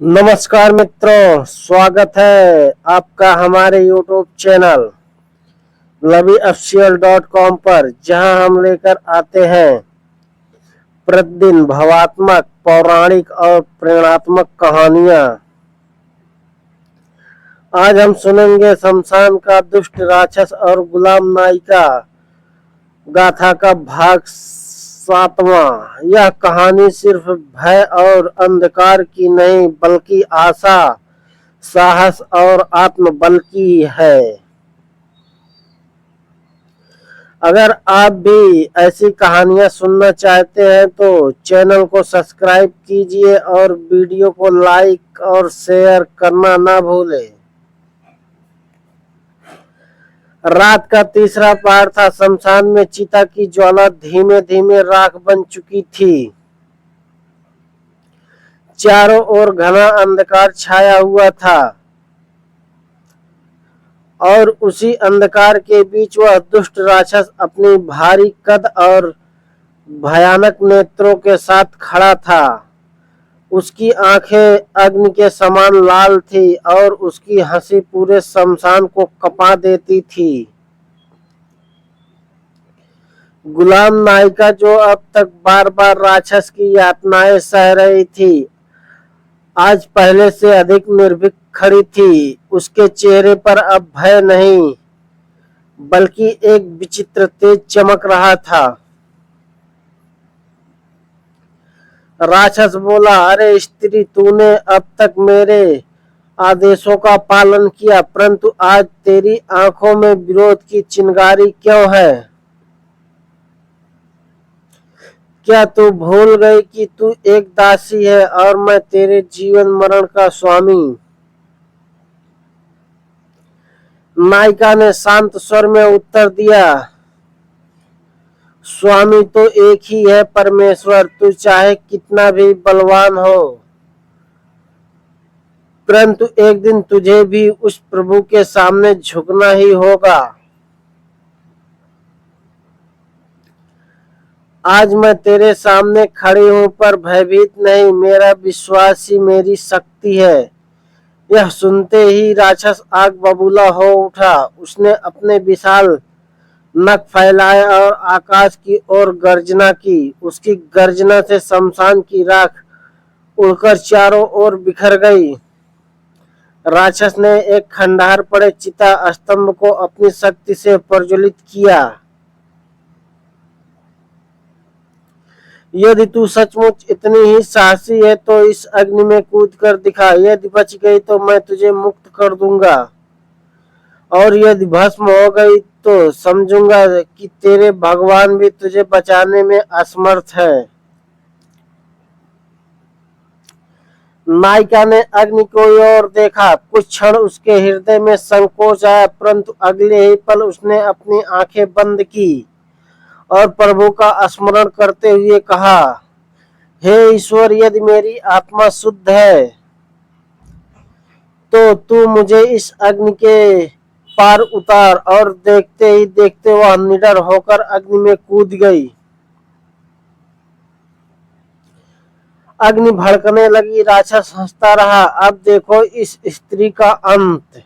नमस्कार मित्रों, स्वागत है आपका हमारे YouTube चैनल laviofficial.com पर, जहां हम लेकर आते हैं प्रतिदिन भावात्मक, पौराणिक और प्रेरणात्मक कहानियां। आज हम सुनेंगे शमशान का दुष्ट राक्षस और गुलाम नायिका गाथा का भाग 7वां। यह कहानी सिर्फ भय और अंधकार की नहीं, बल्कि आशा, साहस और आत्मबल की है। अगर आप भी ऐसी कहानियां सुनना चाहते हैं तो चैनल को सब्सक्राइब कीजिए और वीडियो को लाइक और शेयर करना ना भूलें। रात का तीसरा पहर था। शमशान में चिता की ज्वाला धीमे धीमे राख बन चुकी थी। चारों ओर घना अंधकार छाया हुआ था और उसी अंधकार के बीच वह दुष्ट राक्षस अपनी भारी कद और भयानक नेत्रों के साथ खड़ा था। उसकी आंखें अग्नि के समान लाल थी और उसकी हंसी पूरे शमशान को कपा देती थी। गुलाम नायिका, जो अब तक बार बार राक्षस की यातनाएं सह रही थी, आज पहले से अधिक निर्भीक खड़ी थी। उसके चेहरे पर अब भय नहीं, बल्कि एक विचित्र तेज चमक रहा था। राक्षस बोला, अरे स्त्री, तूने अब तक मेरे आदेशों का पालन किया, परंतु आज तेरी आंखों में विरोध की चिंगारी क्यों है? क्या तू भूल गई कि तू एक दासी है और मैं तेरे जीवन मरण का स्वामी? नायिका ने शांत स्वर में उत्तर दिया, स्वामी तो एक ही है, परमेश्वर। तू चाहे कितना भी बलवान हो, परंतु एक दिन तुझे भी उस प्रभु के सामने झुकना ही होगा। आज मैं तेरे सामने खड़ी हूं, पर भयभीत नहीं। मेरा विश्वास ही मेरी शक्ति है। यह सुनते ही राक्षस आग बबूला हो उठा। उसने अपने विशाल नख फैलाए और आकाश की ओर गर्जना की। उसकी गर्जना से शमशान की राख उड़कर चारों ओर बिखर गई। राक्षस ने एक खंडहर पड़े चिता स्तंभ को अपनी शक्ति से प्रज्वलित किया। यदि तू सचमुच इतनी ही साहसी है तो इस अग्नि में कूद कर दिखा। यदि बच गई तो मैं तुझे मुक्त कर दूंगा, और यदि भस्म हो गई तो समझूंगा कि तेरे भगवान भी तुझे बचाने में असमर्थ है। नायिका ने अग्नि की ओर देखा। कुछ क्षण उसके हृदय में संकोच आया, परंतु अगले ही पल उसने अपनी आंखें बंद की और प्रभु का स्मरण करते हुए कहा, हे ईश्वर, यदि मेरी आत्मा शुद्ध है तो तू मुझे इस अग्नि के पार उतार। और देखते ही देखते वह निडर होकर अग्नि में कूद गई। अग्नि भड़कने लगी। राक्षस हंसता रहा, अब देखो इस स्त्री का अंत।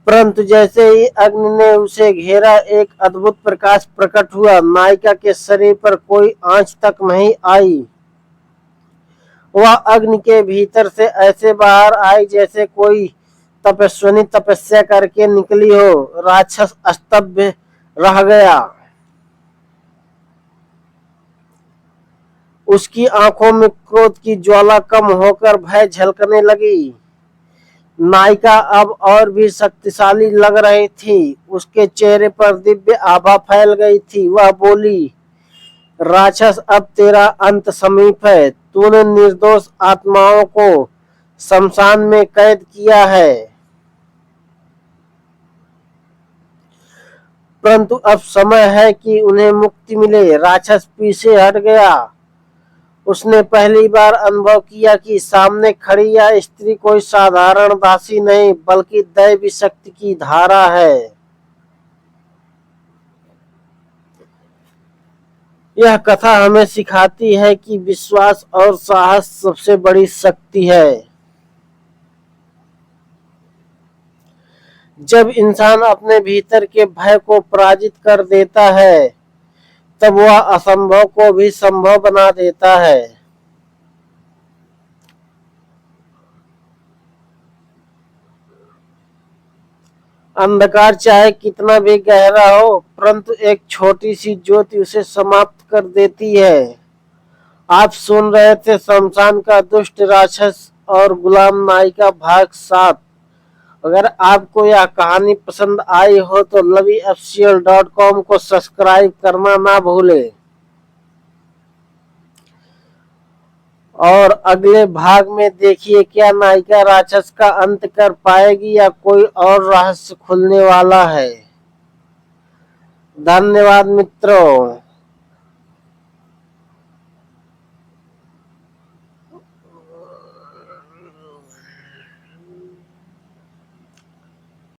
परंतु जैसे ही अग्नि ने उसे घेरा, एक अद्भुत प्रकाश प्रकट हुआ। नायिका के शरीर पर कोई आंच तक नहीं आई। वह अग्नि के भीतर से ऐसे बाहर आई जैसे कोई तपस्विनी तपस्या करके निकली हो। राक्षस स्तब्ध रह गया। उसकी आंखों में क्रोध की ज्वाला कम होकर भय झलकने लगी। नायिका अब और भी शक्तिशाली लग रही थी। उसके चेहरे पर दिव्य आभा फैल गई थी। वह बोली, राक्षस, अब तेरा अंत समीप है। तूने निर्दोष आत्माओं को शमशान में कैद किया है, परंतु अब समय है कि उन्हें मुक्ति मिले। राक्षस पीछे हट गया। उसने पहली बार अनुभव किया कि सामने खड़ी यह स्त्री कोई साधारण दासी नहीं, बल्कि दैवी शक्ति की धारा है। यह कथा हमें सिखाती है कि विश्वास और साहस सबसे बड़ी शक्ति है। जब इंसान अपने भीतर के भय को पराजित कर देता है, तब वह असंभव को भी संभव बना देता है। अंधकार चाहे कितना भी गहरा हो, परंतु एक छोटी सी ज्योति उसे समाप्त कर देती है। आप सुन रहे थे शमशान का दुष्ट राक्षस और गुलाम नायिका भाग 7। अगर आपको यह कहानी पसंद आई हो तो loveyofficial.com को सब्सक्राइब करना ना भूलें। और अगले भाग में देखिए क्या नायिका राक्षस का अंत कर पाएगी या कोई और रहस्य खुलने वाला है। धन्यवाद मित्रों।